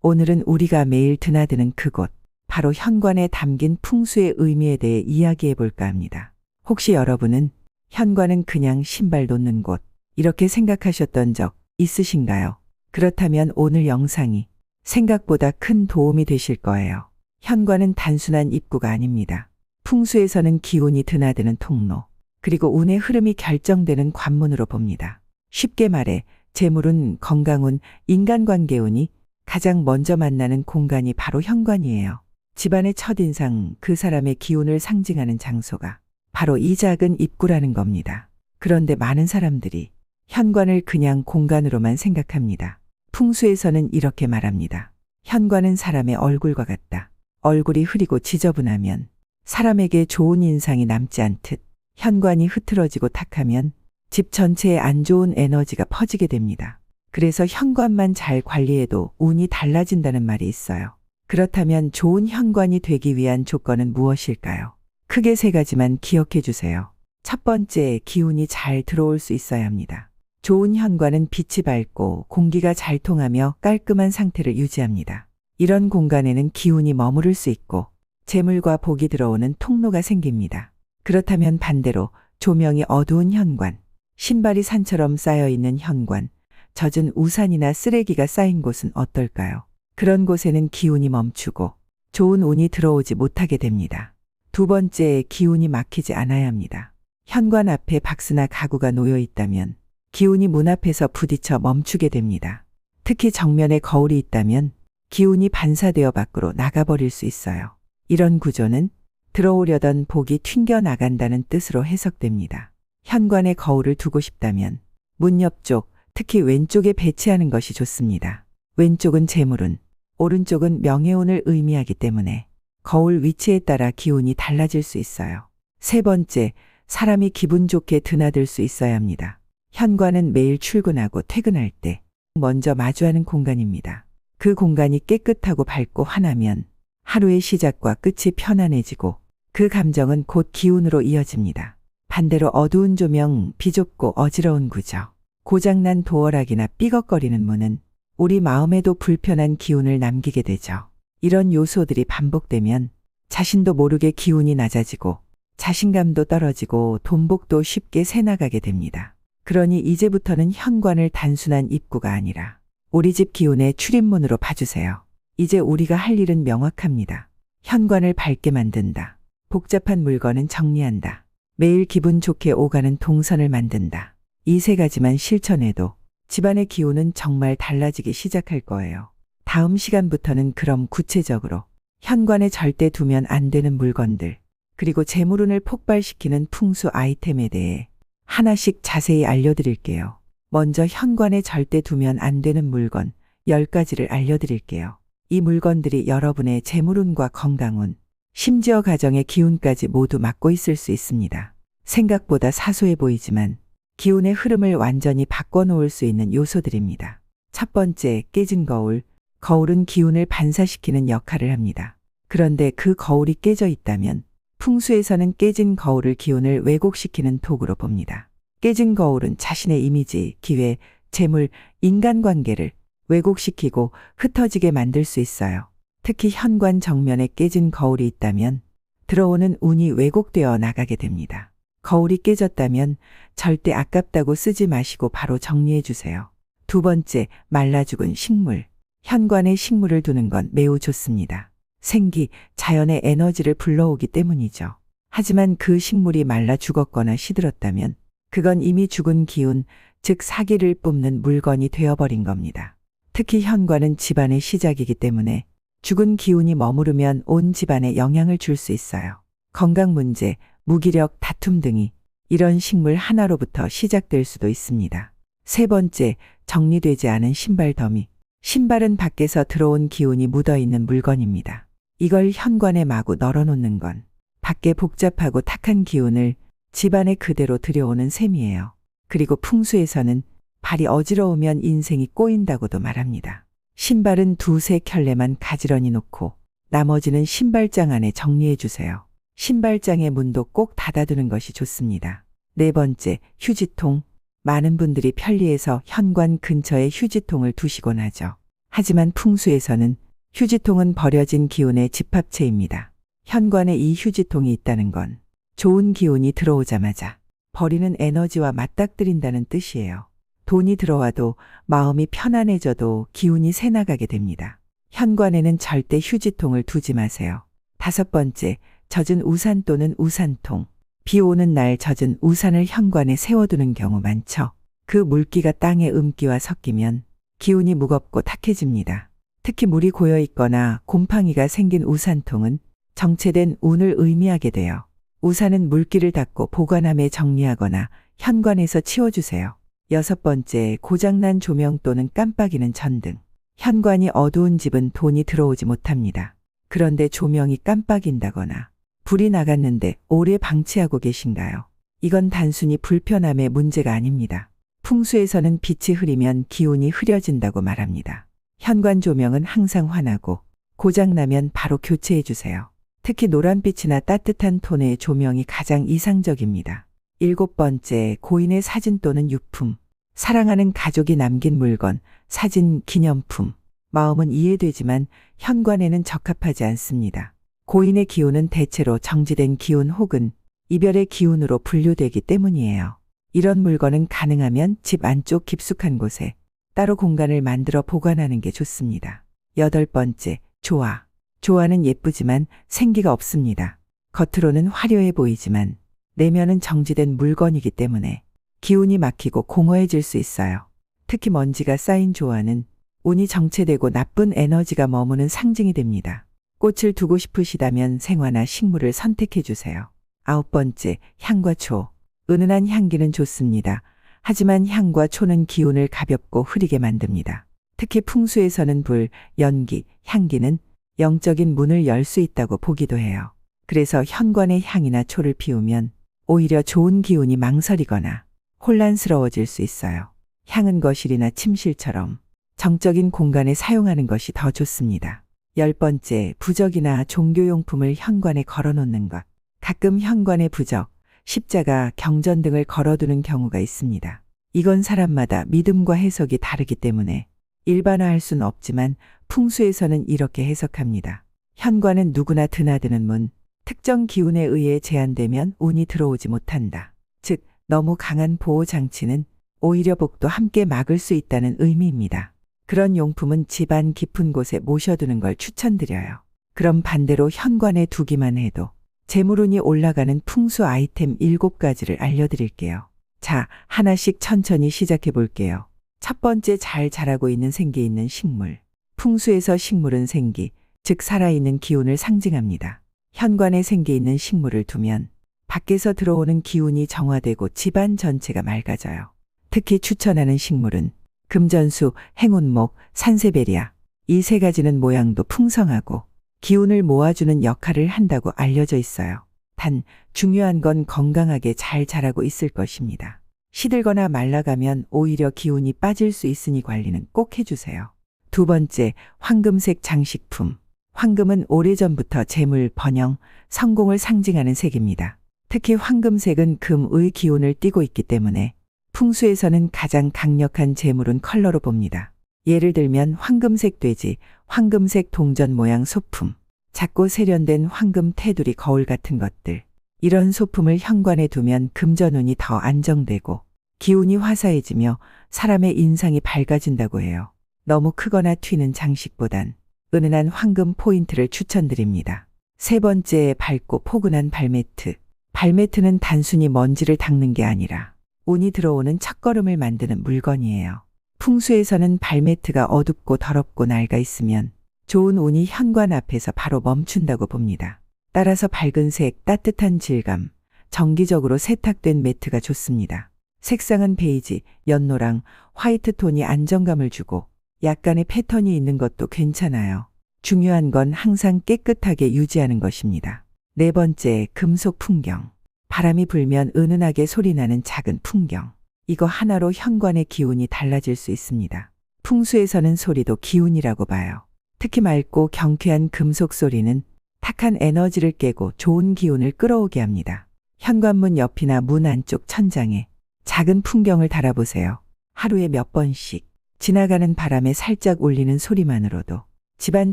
오늘은 우리가 매일 드나드는 그곳, 바로 현관에 담긴 풍수의 의미에 대해 이야기해 볼까 합니다. 혹시 여러분은 현관은 그냥 신발 놓는 곳, 이렇게 생각하셨던 적 있으신가요? 그렇다면 오늘 영상이 생각보다 큰 도움이 되실 거예요. 현관은 단순한 입구가 아닙니다. 풍수에서는 기운이 드나드는 통로, 그리고 운의 흐름이 결정되는 관문으로 봅니다. 쉽게 말해 재물운, 건강운, 인간관계운이 가장 먼저 만나는 공간이 바로 현관이에요. 집안의 첫인상, 그 사람의 기운을 상징하는 장소가 바로 이 작은 입구라는 겁니다. 그런데 많은 사람들이 현관을 그냥 공간으로만 생각합니다. 풍수에서는 이렇게 말합니다. 현관은 사람의 얼굴과 같다. 얼굴이 흐리고 지저분하면 사람에게 좋은 인상이 남지 않듯 현관이 흐트러지고 탁하면 집 전체에 안 좋은 에너지가 퍼지게 됩니다. 그래서 현관만 잘 관리해도 운이 달라진다는 말이 있어요. 그렇다면 좋은 현관이 되기 위한 조건은 무엇일까요? 크게 세 가지만 기억해 주세요. 첫 번째, 기운이 잘 들어올 수 있어야 합니다. 좋은 현관은 빛이 밝고 공기가 잘 통하며 깔끔한 상태를 유지합니다. 이런 공간에는 기운이 머무를 수 있고 재물과 복이 들어오는 통로가 생깁니다. 그렇다면 반대로 조명이 어두운 현관, 신발이 산처럼 쌓여 있는 현관, 젖은 우산이나 쓰레기가 쌓인 곳은 어떨까요? 그런 곳에는 기운이 멈추고 좋은 운이 들어오지 못하게 됩니다. 두 번째, 기운이 막히지 않아야 합니다. 현관 앞에 박스나 가구가 놓여 있다면 기운이 문 앞에서 부딪혀 멈추게 됩니다. 특히 정면에 거울이 있다면 기운이 반사되어 밖으로 나가버릴 수 있어요. 이런 구조는 들어오려던 복이 튕겨 나간다는 뜻으로 해석됩니다. 현관에 거울을 두고 싶다면 문 옆쪽, 특히 왼쪽에 배치하는 것이 좋습니다. 왼쪽은 재물운, 오른쪽은 명예운을 의미하기 때문에 거울 위치에 따라 기운이 달라질 수 있어요. 세 번째, 사람이 기분 좋게 드나들 수 있어야 합니다. 현관은 매일 출근하고 퇴근할 때 먼저 마주하는 공간입니다. 그 공간이 깨끗하고 밝고 환하면 하루의 시작과 끝이 편안해지고 그 감정은 곧 기운으로 이어집니다. 반대로 어두운 조명, 비좁고 어지러운 구조, 고장난 도어락이나 삐걱거리는 문은 우리 마음에도 불편한 기운을 남기게 되죠. 이런 요소들이 반복되면 자신도 모르게 기운이 낮아지고 자신감도 떨어지고 돈복도 쉽게 새나가게 됩니다. 그러니 이제부터는 현관을 단순한 입구가 아니라 우리 집 기운의 출입문으로 봐주세요. 이제 우리가 할 일은 명확합니다. 현관을 밝게 만든다. 복잡한 물건은 정리한다. 매일 기분 좋게 오가는 동선을 만든다. 이 세 가지만 실천해도 집안의 기운은 정말 달라지기 시작할 거예요. 다음 시간부터는 그럼 구체적으로 현관에 절대 두면 안 되는 물건들, 그리고 재물운을 폭발시키는 풍수 아이템에 대해 하나씩 자세히 알려드릴게요. 먼저 현관에 절대 두면 안 되는 물건 10가지를 알려드릴게요. 이 물건들이 여러분의 재물운과 건강운, 심지어 가정의 기운까지 모두 막고 있을 수 있습니다. 생각보다 사소해 보이지만 기운의 흐름을 완전히 바꿔놓을 수 있는 요소들입니다. 첫 번째, 깨진 거울. 거울은 기운을 반사시키는 역할을 합니다. 그런데 그 거울이 깨져 있다면 풍수에서는 깨진 거울을 기운을 왜곡시키는 도구로 봅니다. 깨진 거울은 자신의 이미지, 기회, 재물, 인간관계를 왜곡시키고 흩어지게 만들 수 있어요. 특히 현관 정면에 깨진 거울이 있다면 들어오는 운이 왜곡되어 나가게 됩니다. 거울이 깨졌다면 절대 아깝다고 쓰지 마시고 바로 정리해 주세요. 두 번째, 말라 죽은 식물. 현관에 식물을 두는 건 매우 좋습니다. 생기, 자연의 에너지를 불러오기 때문이죠. 하지만 그 식물이 말라 죽었거나 시들었다면 그건 이미 죽은 기운, 즉 사기를 뿜는 물건이 되어버린 겁니다. 특히 현관은 집안의 시작이기 때문에 죽은 기운이 머무르면 온 집안에 영향을 줄 수 있어요. 건강 문제, 무기력, 다툼 등이 이런 식물 하나로부터 시작될 수도 있습니다. 세 번째, 정리되지 않은 신발 더미. 신발은 밖에서 들어온 기운이 묻어있는 물건입니다. 이걸 현관에 마구 널어놓는 건 밖에 복잡하고 탁한 기운을 집안에 그대로 들여오는 셈이에요. 그리고 풍수에서는 발이 어지러우면 인생이 꼬인다고도 말합니다. 신발은 두세 켤레만 가지런히 놓고 나머지는 신발장 안에 정리해 주세요. 신발장의 문도 꼭 닫아두는 것이 좋습니다. 네 번째, 휴지통. 많은 분들이 편리해서 현관 근처에 휴지통을 두시곤 하죠. 하지만 풍수에서는 휴지통은 버려진 기운의 집합체입니다. 현관에 이 휴지통이 있다는 건 좋은 기운이 들어오자마자 버리는 에너지와 맞닥뜨린다는 뜻이에요. 돈이 들어와도 마음이 편안해져도 기운이 새나가게 됩니다. 현관에는 절대 휴지통을 두지 마세요. 5번째, 젖은 우산 또는 우산통. 비 오는 날 젖은 우산을 현관에 세워두는 경우 많죠. 그 물기가 땅의 음기와 섞이면 기운이 무겁고 탁해집니다. 특히 물이 고여 있거나 곰팡이가 생긴 우산통은 정체된 운을 의미하게 돼요. 우산은 물기를 닦고 보관함에 정리하거나 현관에서 치워주세요. 6번째, 고장난 조명 또는 깜빡이는 전등. 현관이 어두운 집은 돈이 들어오지 못합니다. 그런데 조명이 깜빡인다거나 불이 나갔는데 오래 방치하고 계신가요? 이건 단순히 불편함의 문제가 아닙니다. 풍수에서는 빛이 흐리면 기운이 흐려진다고 말합니다. 현관 조명은 항상 환하고 고장나면 바로 교체해 주세요. 특히 노란빛이나 따뜻한 톤의 조명이 가장 이상적입니다. 7번째, 고인의 사진 또는 유품. 사랑하는 가족이 남긴 물건, 사진, 기념품. 마음은 이해되지만 현관에는 적합하지 않습니다. 고인의 기운은 대체로 정지된 기운 혹은 이별의 기운으로 분류되기 때문이에요. 이런 물건은 가능하면 집 안쪽 깊숙한 곳에 따로 공간을 만들어 보관하는 게 좋습니다. 8번째, 조화. 조화는 예쁘지만 생기가 없습니다. 겉으로는 화려해 보이지만 내면은 정지된 물건이기 때문에 기운이 막히고 공허해질 수 있어요. 특히 먼지가 쌓인 조화는 운이 정체되고 나쁜 에너지가 머무는 상징이 됩니다. 꽃을 두고 싶으시다면 생화나 식물을 선택해 주세요. 9번째, 향과 초. 은은한 향기는 좋습니다. 하지만 향과 초는 기운을 가볍고 흐리게 만듭니다. 특히 풍수에서는 불, 연기, 향기는 영적인 문을 열 수 있다고 보기도 해요. 그래서 현관에 향이나 초를 피우면 오히려 좋은 기운이 망설이거나 혼란스러워질 수 있어요. 향은 거실이나 침실처럼 정적인 공간에 사용하는 것이 더 좋습니다. 10번째, 부적이나 종교용품을 현관에 걸어놓는 것. 가끔 현관에 부적, 십자가, 경전 등을 걸어두는 경우가 있습니다. 이건 사람마다 믿음과 해석이 다르기 때문에 일반화할 수는 없지만 풍수에서는 이렇게 해석합니다. 현관은 누구나 드나드는 문, 특정 기운에 의해 제한되면 운이 들어오지 못한다. 즉, 너무 강한 보호 장치는 오히려 복도 함께 막을 수 있다는 의미입니다. 그런 용품은 집안 깊은 곳에 모셔두는 걸 추천드려요. 그럼 반대로 현관에 두기만 해도 재물운이 올라가는 풍수 아이템 7가지를 알려드릴게요. 자, 하나씩 천천히 시작해 볼게요. 첫 번째, 잘 자라고 있는 생기 있는 식물. 풍수에서 식물은 생기, 즉 살아있는 기운을 상징합니다. 현관에 생기 있는 식물을 두면 밖에서 들어오는 기운이 정화되고 집안 전체가 맑아져요. 특히 추천하는 식물은 금전수, 행운목, 산세베리아. 이 3가지는 모양도 풍성하고 기운을 모아주는 역할을 한다고 알려져 있어요. 단, 중요한 건 건강하게 잘 자라고 있을 것입니다. 시들거나 말라가면 오히려 기운이 빠질 수 있으니 관리는 꼭 해주세요. 2번째, 황금색 장식품. 황금은 오래전부터 재물, 번영, 성공을 상징하는 색입니다. 특히 황금색은 금의 기운을 띠고 있기 때문에 풍수에서는 가장 강력한 재물운 컬러로 봅니다. 예를 들면 황금색 돼지, 황금색 동전 모양 소품, 작고 세련된 황금 테두리 거울 같은 것들. 이런 소품을 현관에 두면 금전운이 더 안정되고 기운이 화사해지며 사람의 인상이 밝아진다고 해요. 너무 크거나 튀는 장식보단 은은한 황금 포인트를 추천드립니다. 3번째, 밝고 포근한 발매트. 발매트는 단순히 먼지를 닦는 게 아니라 운이 들어오는 첫걸음을 만드는 물건이에요. 풍수에서는 발매트가 어둡고 더럽고 낡아 있으면 좋은 운이 현관 앞에서 바로 멈춘다고 봅니다. 따라서 밝은 색, 따뜻한 질감, 정기적으로 세탁된 매트가 좋습니다. 색상은 베이지, 연노랑, 화이트 톤이 안정감을 주고 약간의 패턴이 있는 것도 괜찮아요. 중요한 건 항상 깨끗하게 유지하는 것입니다. 4번째, 금속 풍경. 바람이 불면 은은하게 소리나는 작은 풍경. 이거 하나로 현관의 기운이 달라질 수 있습니다. 풍수에서는 소리도 기운이라고 봐요. 특히 맑고 경쾌한 금속 소리는 탁한 에너지를 깨고 좋은 기운을 끌어오게 합니다. 현관문 옆이나 문 안쪽 천장에 작은 풍경을 달아보세요. 하루에 몇 번씩 지나가는 바람에 살짝 울리는 소리만으로도 집안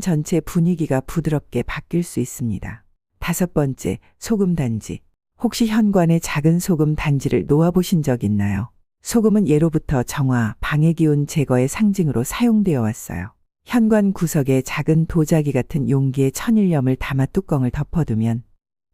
전체 분위기가 부드럽게 바뀔 수 있습니다. 5번째, 소금 단지. 혹시 현관에 작은 소금 단지를 놓아보신 적 있나요? 소금은 예로부터 정화, 방해 기운 제거의 상징으로 사용되어 왔어요. 현관 구석에 작은 도자기 같은 용기에 천일염을 담아 뚜껑을 덮어두면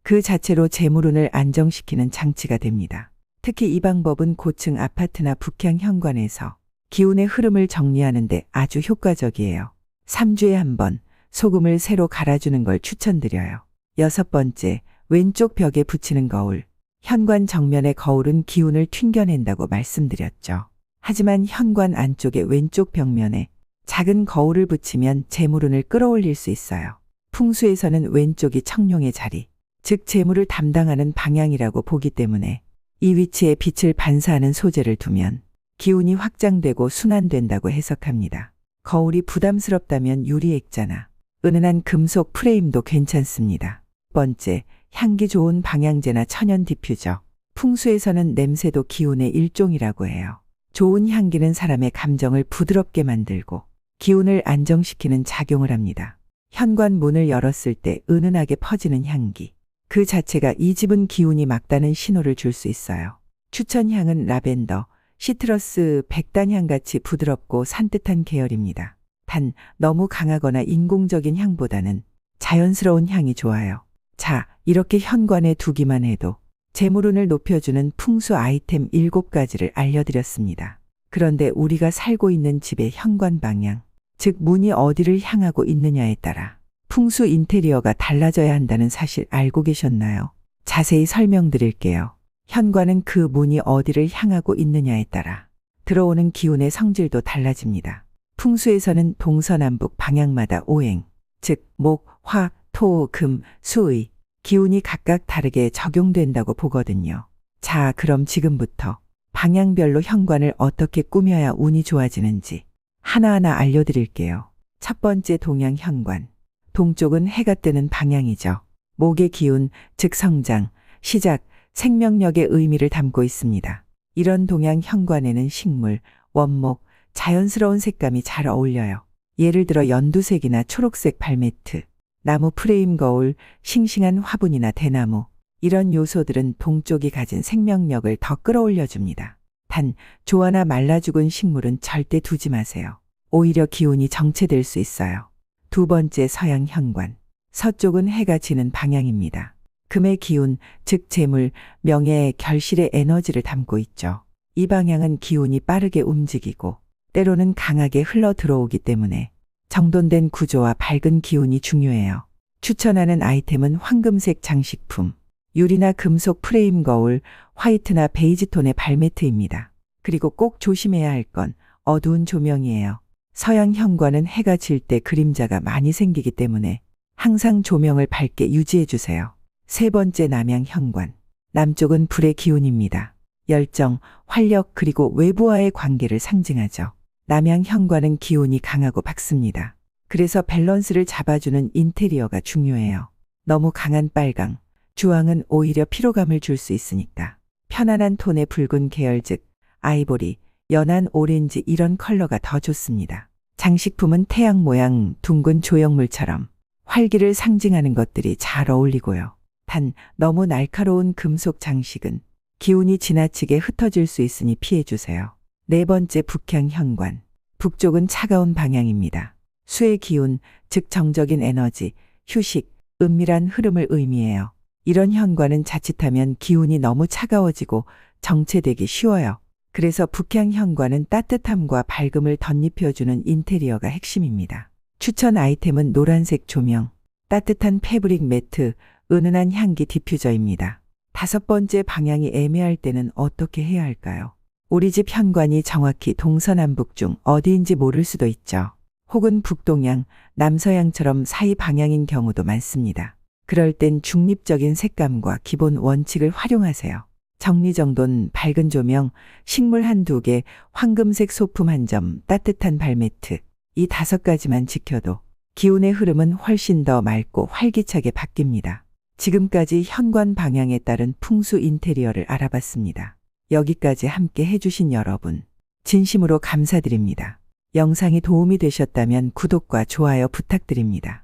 그 자체로 재물운을 안정시키는 장치가 됩니다. 특히 이 방법은 고층 아파트나 북향 현관에서 기운의 흐름을 정리하는 데 아주 효과적이에요. 3주에 한 번 소금을 새로 갈아주는 걸 추천드려요. 6번째, 왼쪽 벽에 붙이는 거울. 현관 정면의 거울은 기운을 튕겨낸다고 말씀드렸죠. 하지만 현관 안쪽의 왼쪽 벽면에 작은 거울을 붙이면 재물운을 끌어올릴 수 있어요. 풍수에서는 왼쪽이 청룡의 자리, 즉 재물을 담당하는 방향이라고 보기 때문에 이 위치에 빛을 반사하는 소재를 두면 기운이 확장되고 순환된다고 해석합니다. 거울이 부담스럽다면 유리 액자나 은은한 금속 프레임도 괜찮습니다. 번째, 향기 좋은 방향제나 천연 디퓨저. 풍수에서는 냄새도 기운의 일종이라고 해요. 좋은 향기는 사람의 감정을 부드럽게 만들고 기운을 안정시키는 작용을 합니다. 현관 문을 열었을 때 은은하게 퍼지는 향기. 그 자체가 이 집은 기운이 맑다는 신호를 줄 수 있어요. 추천 향은 라벤더, 시트러스, 백단향 같이 부드럽고 산뜻한 계열입니다. 단 너무 강하거나 인공적인 향보다는 자연스러운 향이 좋아요. 자, 이렇게 현관에 두기만 해도 재물운을 높여주는 풍수 아이템 7가지를 알려드렸습니다. 그런데 우리가 살고 있는 집의 현관 방향, 즉 문이 어디를 향하고 있느냐에 따라 풍수 인테리어가 달라져야 한다는 사실 알고 계셨나요? 자세히 설명드릴게요. 현관은 그 문이 어디를 향하고 있느냐에 따라 들어오는 기운의 성질도 달라집니다. 풍수에서는 동서남북 방향마다 오행, 즉 목, 화, 토, 금, 수의 기운이 각각 다르게 적용된다고 보거든요. 자, 그럼 지금부터 방향별로 현관을 어떻게 꾸며야 운이 좋아지는지 하나하나 알려드릴게요. 첫 번째, 동양 현관. 동쪽은 해가 뜨는 방향이죠. 목의 기운, 즉 성장, 시작, 생명력의 의미를 담고 있습니다. 이런 동양 현관에는 식물, 원목, 자연스러운 색감이 잘 어울려요. 예를 들어 연두색이나 초록색 발매트, 나무 프레임 거울, 싱싱한 화분이나 대나무. 이런 요소들은 동쪽이 가진 생명력을 더 끌어올려줍니다. 단, 조화나 말라 죽은 식물은 절대 두지 마세요. 오히려 기운이 정체될 수 있어요. 두 번째, 서양 현관. 서쪽은 해가 지는 방향입니다. 금의 기운, 즉 재물, 명예, 결실의 에너지를 담고 있죠. 이 방향은 기운이 빠르게 움직이고 때로는 강하게 흘러 들어오기 때문에 정돈된 구조와 밝은 기운이 중요해요. 추천하는 아이템은 황금색 장식품, 유리나 금속 프레임 거울, 화이트나 베이지 톤의 발매트입니다. 그리고 꼭 조심해야 할 건 어두운 조명이에요. 서양 현관은 해가 질 때 그림자가 많이 생기기 때문에 항상 조명을 밝게 유지해 주세요. 세 번째, 남양 현관. 남쪽은 불의 기운입니다. 열정, 활력 그리고 외부와의 관계를 상징하죠. 남양 현관은 기운이 강하고 밝습니다. 그래서 밸런스를 잡아주는 인테리어가 중요해요. 너무 강한 빨강, 주황은 오히려 피로감을 줄 수 있으니까 편안한 톤의 붉은 계열, 즉 아이보리, 연한 오렌지 이런 컬러가 더 좋습니다. 장식품은 태양 모양 둥근 조형물처럼 활기를 상징하는 것들이 잘 어울리고요. 단 너무 날카로운 금속 장식은 기운이 지나치게 흩어질 수 있으니 피해주세요. 네 번째, 북향 현관. 북쪽은 차가운 방향입니다. 수의 기운, 즉 정적인 에너지, 휴식, 은밀한 흐름을 의미해요. 이런 현관은 자칫하면 기운이 너무 차가워지고 정체되기 쉬워요. 그래서 북향 현관은 따뜻함과 밝음을 덧입혀주는 인테리어가 핵심입니다. 추천 아이템은 노란색 조명, 따뜻한 패브릭 매트, 은은한 향기 디퓨저입니다. 다섯 번째, 방향이 애매할 때는 어떻게 해야 할까요? 우리 집 현관이 정확히 동서남북 중 어디인지 모를 수도 있죠. 혹은 북동양, 남서양처럼 사이 방향인 경우도 많습니다. 그럴 땐 중립적인 색감과 기본 원칙을 활용하세요. 정리정돈, 밝은 조명, 식물 한두 개, 황금색 소품 한 점, 따뜻한 발매트. 이 5가지만 지켜도 기운의 흐름은 훨씬 더 맑고 활기차게 바뀝니다. 지금까지 현관 방향에 따른 풍수 인테리어를 알아봤습니다. 여기까지 함께 해주신 여러분, 진심으로 감사드립니다. 영상이 도움이 되셨다면 구독과 좋아요 부탁드립니다.